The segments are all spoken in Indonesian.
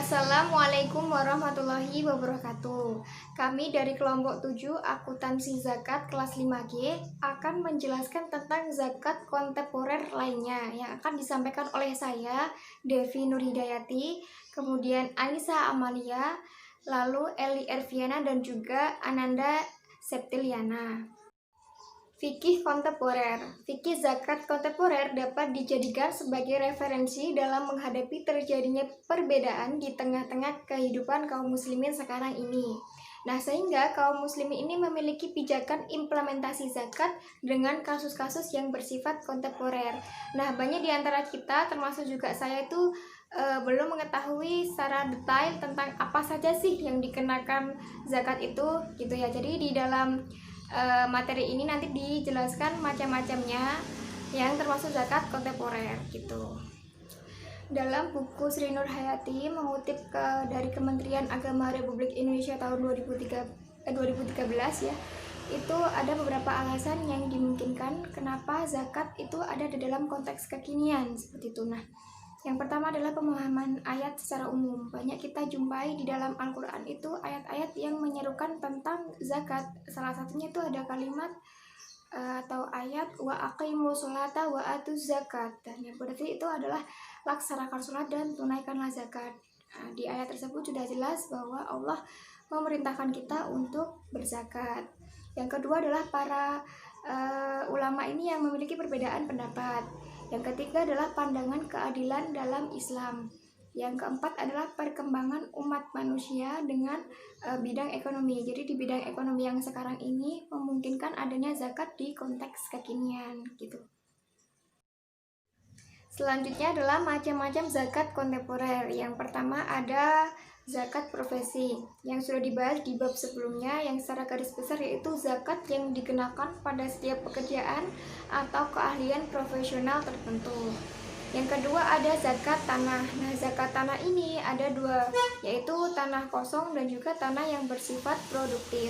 Assalamualaikum warahmatullahi wabarakatuh. Kami dari kelompok 7 akuntansi zakat kelas 5G akan menjelaskan tentang zakat kontemporer lainnya yang akan disampaikan oleh saya, Devi Nurhidayati, kemudian Anissa Amalia, lalu Eli Erviana dan juga Ananda Septiliana. Fikih kontemporer. Fikih zakat kontemporer dapat dijadikan sebagai referensi dalam menghadapi terjadinya perbedaan di tengah-tengah kehidupan kaum muslimin sekarang ini. Nah, sehingga kaum muslimin ini memiliki pijakan implementasi zakat dengan kasus-kasus yang bersifat kontemporer. Nah, banyak di antara kita, termasuk juga saya itu belum mengetahui secara detail tentang apa saja sih yang dikenakan zakat itu, gitu ya. Jadi di dalam materi ini nanti dijelaskan macam-macamnya yang termasuk zakat kontemporer gitu. Dalam buku Sri Nur Hayati mengutip dari Kementerian Agama Republik Indonesia tahun 2013 ya, itu ada beberapa alasan yang dimungkinkan kenapa zakat itu ada di dalam konteks kekinian seperti itu. Nah, yang pertama adalah pemahaman ayat secara umum. Banyak kita jumpai di dalam Al-Quran itu ayat-ayat yang menyerukan tentang zakat. Salah satunya itu ada kalimat atau ayat wa aqimus sholata wa atuz zakat. Dan yang berarti itu adalah laksanakan sholat dan tunaikanlah zakat. Nah, di ayat tersebut sudah jelas bahwa Allah memerintahkan kita untuk berzakat. Yang kedua adalah para ulama ini yang memiliki perbedaan pendapat. Yang ketiga adalah pandangan keadilan dalam Islam. Yang keempat adalah perkembangan umat manusia dengan bidang ekonomi. Jadi di bidang ekonomi yang sekarang ini memungkinkan adanya zakat di konteks kekinian gitu. Selanjutnya adalah macam-macam zakat kontemporer. Yang pertama ada zakat profesi yang sudah dibahas di bab sebelumnya, yang secara garis besar yaitu zakat yang dikenakan pada setiap pekerjaan atau keahlian profesional tertentu. Yang kedua ada zakat tanah. Nah, zakat tanah ini ada dua, yaitu tanah kosong dan juga tanah yang bersifat produktif.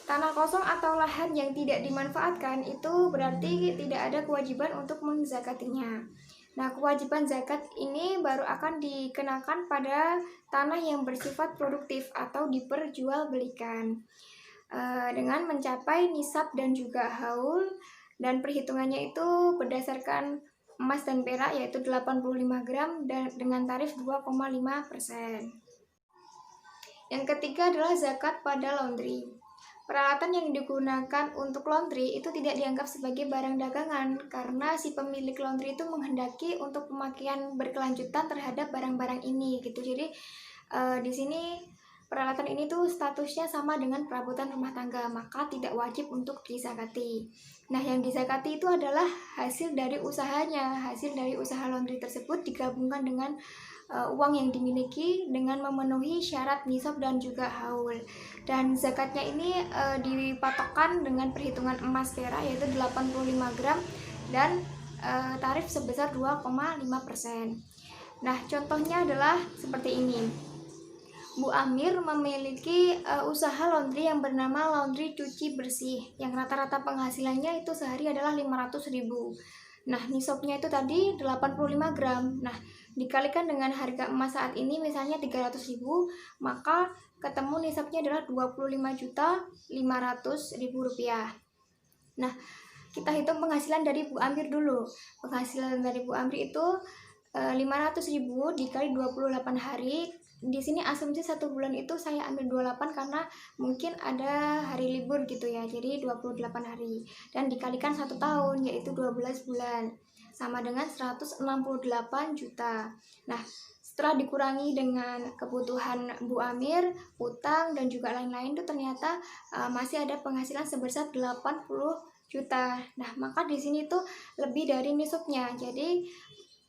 Tanah kosong atau lahan yang tidak dimanfaatkan itu berarti tidak ada kewajiban untuk menzakatinya. Nah, kewajiban zakat ini baru akan dikenakan pada tanah yang bersifat produktif atau diperjualbelikan dengan mencapai nisab dan juga haul, dan perhitungannya itu berdasarkan emas dan perak yaitu 85 gram dan dengan tarif 2,5%. Yang ketiga adalah zakat pada laundry. Peralatan yang digunakan untuk laundry itu tidak dianggap sebagai barang dagangan karena si pemilik laundry itu menghendaki untuk pemakaian berkelanjutan terhadap barang-barang ini gitu. Jadi di sini peralatan ini tuh statusnya sama dengan perabotan rumah tangga, maka tidak wajib untuk dizakati. Nah, yang dizakati itu adalah hasil dari usahanya. Hasil dari usaha laundry tersebut digabungkan dengan uang yang dimiliki dengan memenuhi syarat nisab dan juga haul. Dan zakatnya ini dipatokkan dengan perhitungan emas perak yaitu 85 gram dan tarif sebesar 2,5%. Nah, contohnya adalah seperti ini. Bu Amir memiliki usaha laundry yang bernama Laundry Cuci Bersih yang rata-rata penghasilannya itu sehari adalah 500.000. Nah, nisabnya itu tadi 85 gram. Nah, dikalikan dengan harga emas saat ini misalnya 300.000, maka ketemu nisabnya adalah 25.500.000 rupiah. Nah, kita hitung penghasilan dari Bu Amir dulu. Penghasilan dari Bu Amir itu 500.000 dikali 28 hari. Di sini asumsi 1 bulan itu saya ambil 28 karena mungkin ada hari libur gitu ya, jadi 28 hari dan dikalikan 1 tahun yaitu 12 bulan sama dengan 168 juta. Nah, setelah dikurangi dengan kebutuhan Bu Amir, utang dan juga lain-lain itu ternyata masih ada penghasilan sebesar 80 juta. Nah, maka di sini tuh lebih dari nisabnya. Jadi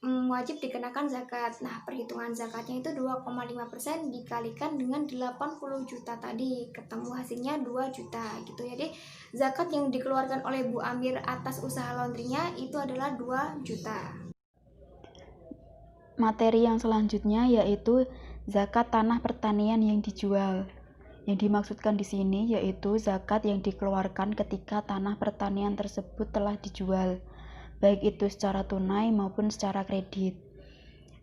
wajib dikenakan zakat. Nah, perhitungan zakatnya itu 2,5% dikalikan dengan 80 juta tadi, ketemu hasilnya 2 juta gitu. Jadi zakat yang dikeluarkan oleh Bu Amir atas usaha laundrynya itu adalah 2 juta. Materi yang selanjutnya yaitu zakat tanah pertanian yang dijual. Yang dimaksudkan di sini yaitu zakat yang dikeluarkan ketika tanah pertanian tersebut telah dijual, baik itu secara tunai maupun secara kredit.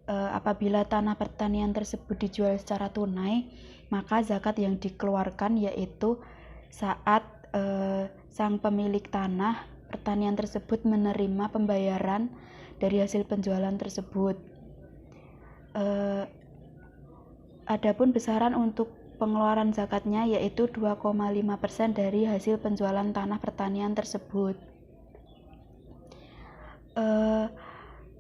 apabila tanah pertanian tersebut dijual secara tunai, maka zakat yang dikeluarkan yaitu saat sang pemilik tanah pertanian tersebut menerima pembayaran dari hasil penjualan tersebut. Adapun besaran untuk pengeluaran zakatnya yaitu 2,5% dari hasil penjualan tanah pertanian tersebut.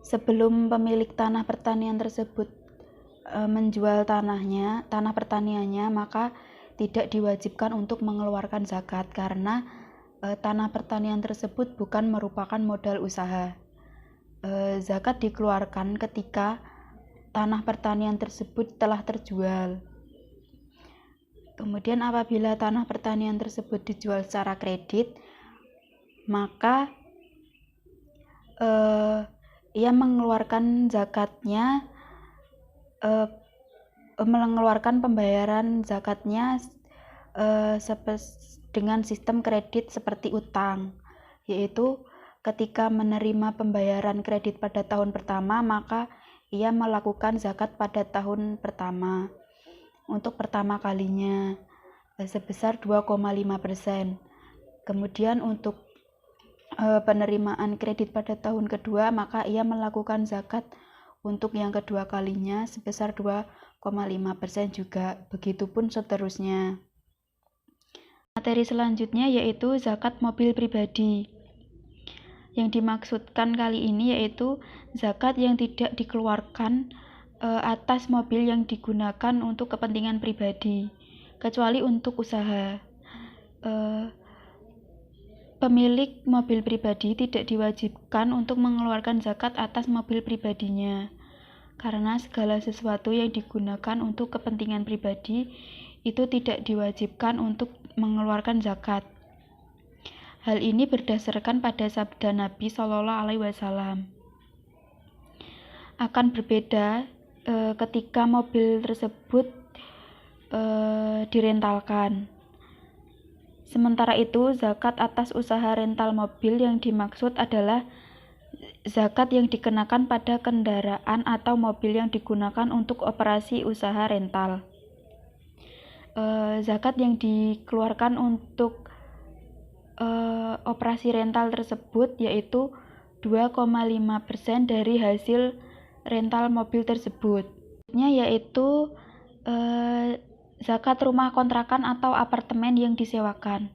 Sebelum pemilik tanah pertanian tersebut menjual tanah pertaniannya, maka tidak diwajibkan untuk mengeluarkan zakat karena tanah pertanian tersebut bukan merupakan modal usaha. Zakat dikeluarkan ketika tanah pertanian tersebut telah terjual. Kemudian apabila tanah pertanian tersebut dijual secara kredit, maka ia mengeluarkan zakatnya, mengeluarkan pembayaran zakatnya dengan sistem kredit seperti utang, yaitu ketika menerima pembayaran kredit pada tahun pertama, maka ia melakukan zakat pada tahun pertama untuk pertama kalinya sebesar 2,5%. Kemudian untuk penerimaan kredit pada tahun kedua, maka ia melakukan zakat untuk yang kedua kalinya sebesar 2,5% juga. Begitupun seterusnya. Materi selanjutnya yaitu zakat mobil pribadi. Yang dimaksudkan kali ini yaitu zakat yang tidak dikeluarkan atas mobil yang digunakan untuk kepentingan pribadi, kecuali untuk usaha. Pemilik mobil pribadi tidak diwajibkan untuk mengeluarkan zakat atas mobil pribadinya, karena segala sesuatu yang digunakan untuk kepentingan pribadi itu tidak diwajibkan untuk mengeluarkan zakat. Hal ini berdasarkan pada sabda Nabi Shallallahu Alaihi Wasallam. Akan berbeda ketika mobil tersebut direntalkan. Sementara itu, zakat atas usaha rental mobil yang dimaksud adalah zakat yang dikenakan pada kendaraan atau mobil yang digunakan untuk operasi usaha rental. Zakat yang dikeluarkan untuk operasi rental tersebut yaitu 2,5% dari hasil rental mobil tersebut. Yaitu zakat rumah kontrakan atau apartemen yang disewakan.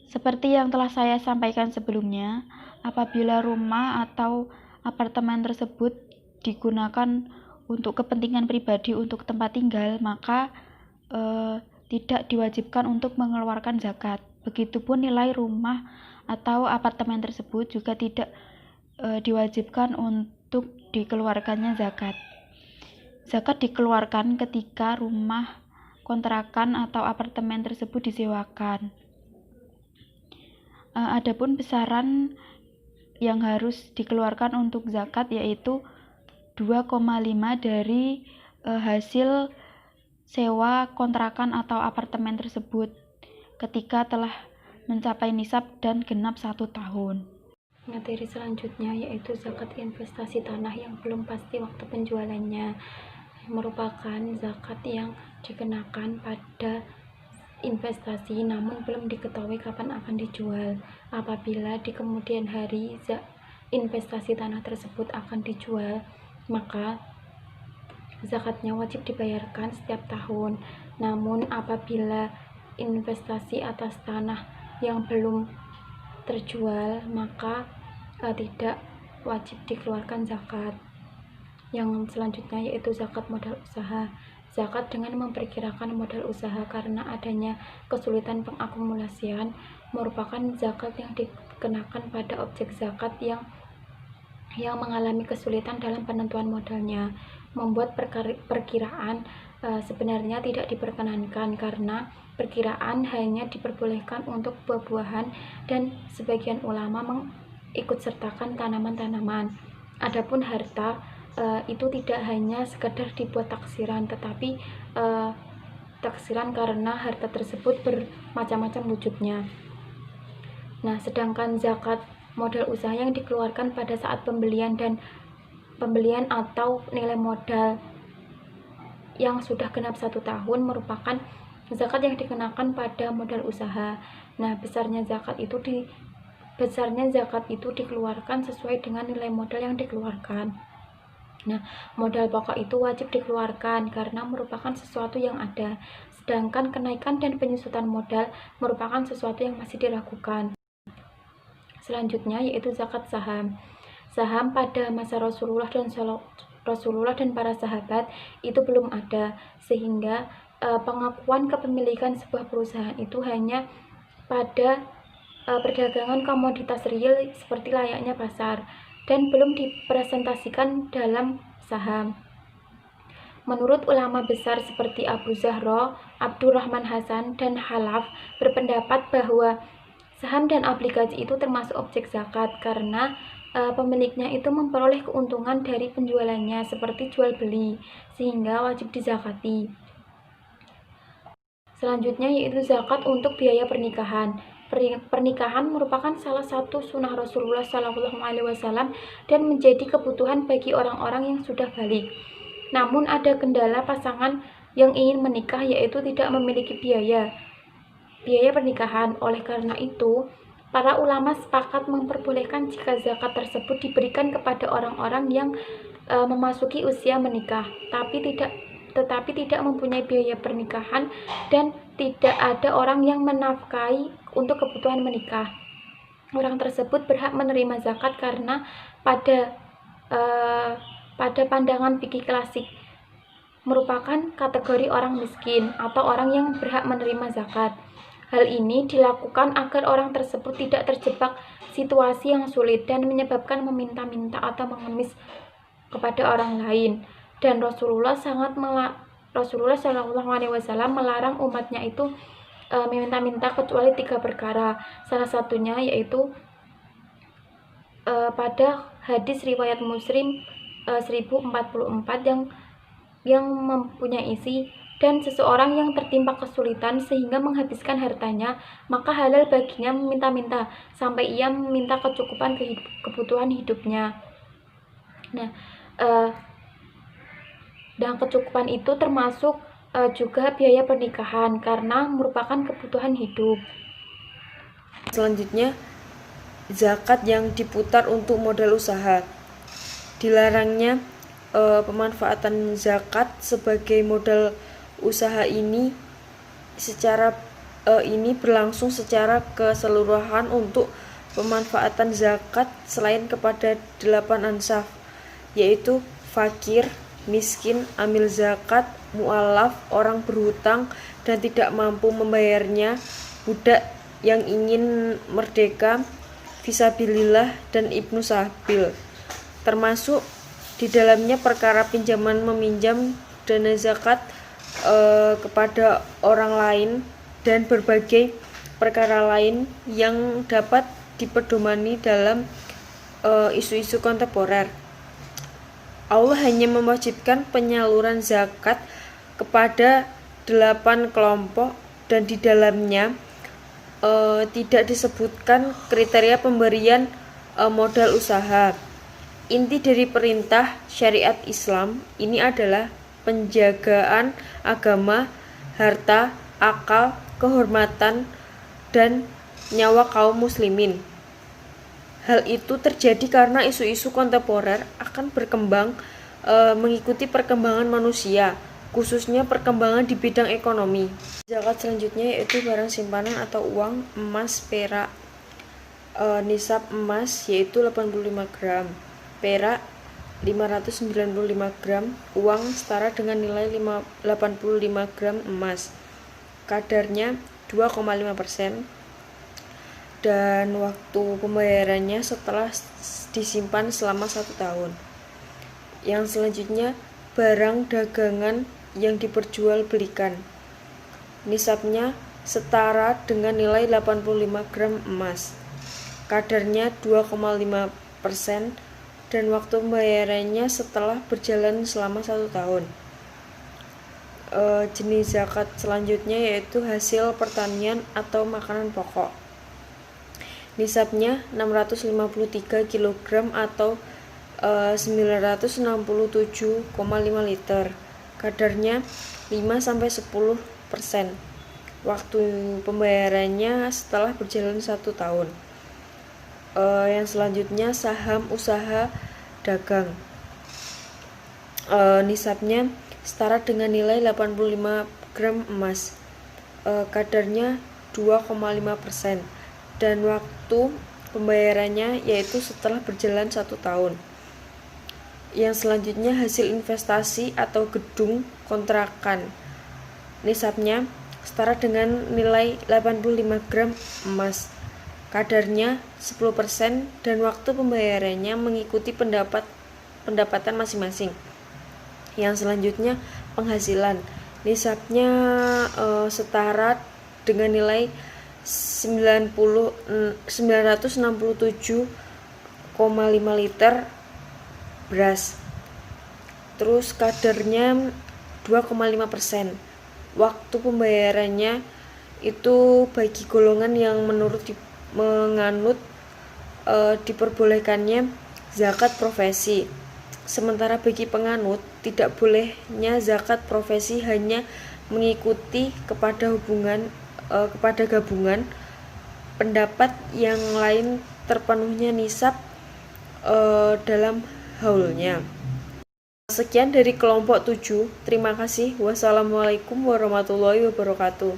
Seperti yang telah saya sampaikan sebelumnya, apabila rumah atau apartemen tersebut digunakan untuk kepentingan pribadi untuk tempat tinggal, maka tidak diwajibkan untuk mengeluarkan zakat. Begitupun nilai rumah atau apartemen tersebut juga tidak diwajibkan untuk dikeluarkannya zakat. Zakat dikeluarkan ketika rumah kontrakan atau apartemen tersebut disewakan. Adapun besaran yang harus dikeluarkan untuk zakat yaitu 2,5 dari hasil sewa kontrakan atau apartemen tersebut ketika telah mencapai nisab dan genap 1 tahun. Materi selanjutnya yaitu zakat investasi tanah yang belum pasti waktu penjualannya, merupakan zakat yang dikenakan pada investasi namun belum diketahui kapan akan dijual. Apabila di kemudian hari investasi tanah tersebut akan dijual, maka zakatnya wajib dibayarkan setiap tahun. Namun apabila investasi atas tanah yang belum terjual, maka tidak wajib dikeluarkan zakat. Yang selanjutnya yaitu zakat modal usaha. Zakat dengan memperkirakan modal usaha karena adanya kesulitan pengakumulasian merupakan zakat yang dikenakan pada objek zakat yang mengalami kesulitan dalam penentuan modalnya. Membuat perkiraan sebenarnya tidak diperkenankan karena perkiraan hanya diperbolehkan untuk buah-buahan dan sebagian ulama mengikutsertakan tanaman-tanaman. Adapun harta itu tidak hanya sekedar dibuat taksiran, tetapi taksiran karena harta tersebut bermacam-macam wujudnya. Nah, sedangkan zakat modal usaha yang dikeluarkan pada saat pembelian dan pembelian atau nilai modal yang sudah genap 1 tahun merupakan zakat yang dikenakan pada modal usaha. Nah, besarnya zakat itu dikeluarkan sesuai dengan nilai modal yang dikeluarkan. Nah, modal pokok itu wajib dikeluarkan karena merupakan sesuatu yang ada, sedangkan kenaikan dan penyusutan modal merupakan sesuatu yang masih diragukan. Selanjutnya yaitu zakat saham. Saham pada masa Rasulullah dan para sahabat itu belum ada, sehingga pengakuan kepemilikan sebuah perusahaan itu hanya pada perdagangan komoditas real seperti layaknya pasar, dan belum dipresentasikan dalam saham. Menurut ulama besar seperti Abu Zahra, Abdurrahman Hasan, dan Khalaf berpendapat bahwa saham dan obligasi itu termasuk objek zakat karena pemiliknya itu memperoleh keuntungan dari penjualannya seperti jual beli, sehingga wajib dizakati. Selanjutnya yaitu zakat untuk biaya pernikahan. Pernikahan merupakan salah satu sunnah Rasulullah SAW dan menjadi kebutuhan bagi orang-orang yang sudah balik. Namun ada kendala pasangan yang ingin menikah, yaitu tidak memiliki biaya pernikahan. Oleh karena itu, para ulama sepakat memperbolehkan jika zakat tersebut diberikan kepada orang-orang yang memasuki usia menikah, tetapi tidak mempunyai biaya pernikahan dan tidak ada orang yang menafkahi untuk kebutuhan menikah. Orang tersebut berhak menerima zakat karena pada pandangan fikih klasik merupakan kategori orang miskin atau orang yang berhak menerima zakat. Hal ini dilakukan agar orang tersebut tidak terjebak situasi yang sulit dan menyebabkan meminta-minta atau mengemis kepada orang lain. Dan Rasulullah SAW melarang umatnya itu meminta-minta kecuali 3 perkara. Salah satunya yaitu pada hadis riwayat Muslim 1044 yang mempunyai isi, dan seseorang yang tertimpa kesulitan sehingga menghabiskan hartanya, maka halal baginya meminta-minta sampai ia meminta kecukupan kebutuhan hidupnya. Nah, dan kecukupan itu termasuk juga biaya pernikahan karena merupakan kebutuhan hidup. Selanjutnya, zakat yang diputar untuk modal usaha. Dilarangnya pemanfaatan zakat sebagai modal usaha ini berlangsung secara keseluruhan untuk pemanfaatan zakat selain kepada 8 ansaf, yaitu fakir, miskin, amil zakat, mu'alaf, orang berhutang dan tidak mampu membayarnya, budak yang ingin merdeka, fisabilillah, dan ibnu sabil. Termasuk di dalamnya perkara pinjaman meminjam dana zakat kepada orang lain dan berbagai perkara lain yang dapat dipedomani dalam isu-isu kontemporer. Allah hanya mewajibkan penyaluran zakat kepada 8 kelompok dan di dalamnya tidak disebutkan kriteria pemberian modal usaha. Inti dari perintah syariat Islam ini adalah penjagaan agama, harta, akal, kehormatan, dan nyawa kaum muslimin. Hal itu terjadi karena isu-isu kontemporer akan berkembang mengikuti perkembangan manusia, khususnya perkembangan di bidang ekonomi. Zakat selanjutnya yaitu barang simpanan atau uang, emas, perak. Nisab emas yaitu 85 gram, perak 595 gram, uang setara dengan nilai 85 gram emas. Kadarnya 2,5%. Dan waktu pembayarannya setelah disimpan selama 1 tahun. Yang selanjutnya barang dagangan yang diperjualbelikan. Nisabnya setara dengan nilai 85 gram emas. Kadarnya 2,5% dan waktu pembayarannya setelah berjalan selama 1 tahun. Jenis zakat selanjutnya yaitu hasil pertanian atau makanan pokok. Nisabnya 653 kg atau 967,5 liter. Kadarnya 5-10%. Waktu pembayarannya setelah berjalan 1 tahun. Yang selanjutnya saham usaha dagang. Nisabnya setara dengan nilai 85 gram emas. Kadarnya 2,5%. Dan waktu pembayarannya yaitu setelah berjalan 1 tahun. Yang selanjutnya hasil investasi atau gedung kontrakan. Nisabnya setara dengan nilai 85 gram emas. Kadarnya 10% dan waktu pembayarannya mengikuti pendapatan masing-masing. Yang selanjutnya penghasilan. Nisabnya setara dengan nilai 967,5 liter beras. Terus kadarnya 2,5%. Waktu pembayarannya itu bagi golongan yang menganut diperbolehkannya zakat profesi. Sementara bagi penganut tidak bolehnya zakat profesi, hanya mengikuti kepada gabungan pendapat yang lain terpenuhnya nisab dalam haulnya. Sekian dari kelompok 7. Terima kasih. Wassalamualaikum warahmatullahi wabarakatuh.